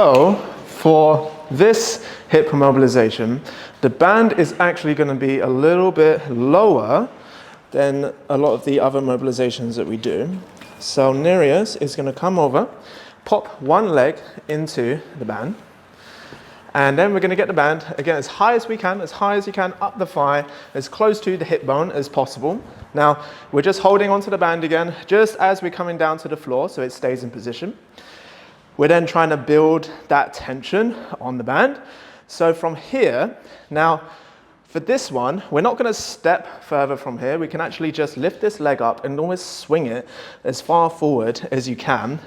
So for this hip mobilization, the band is actually going to be a little bit lower than a lot of the other mobilizations that we do. So Nereus is going to come over, pop one leg into the band, and then we're going to get the band, again, as high as we can, up the thigh, as close to the hip bone as possible. Now, we're just holding onto the band again, just as we're coming down to the floor, so it stays in position. We're then trying to build that tension on the band. So from here, now, for this one, we're not going to step further from here. We can actually just lift this leg up and almost swing it as far forward as you can.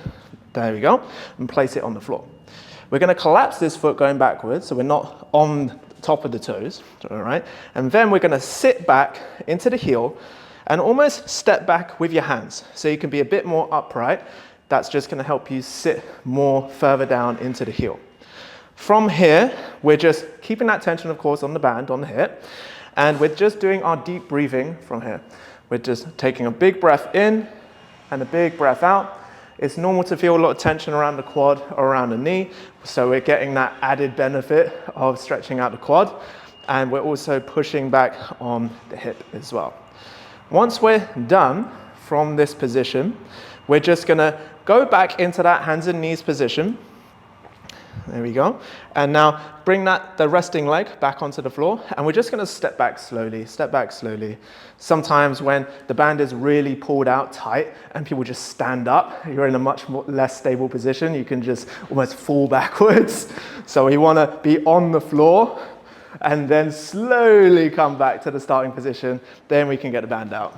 There we go, and place it on the floor. We're going to collapse this foot going backwards, so we're not on top of the toes, all right? And then we're going to sit back into the heel and almost step back with your hands. So you can be a bit more upright. That's just going to help you sit more further down into the heel. From here, we're just keeping that tension, of course, on the band, on the hip, and we're just doing our deep breathing from here. We're just taking a big breath in and a big breath out. It's normal to feel a lot of tension around the quad or around the knee, so we're getting that added benefit of stretching out the quad, and we're also pushing back on the hip as well. Once we're done from this position, we're just gonna go back into that hands and knees position. There we go. And now bring the resting leg back onto the floor, and we're just going to step back slowly, step back slowly. Sometimes when the band is really pulled out tight and people just stand up, you're in a much less stable position. You can just almost fall backwards. So we want to be on the floor and then slowly come back to the starting position. Then we can get the band out.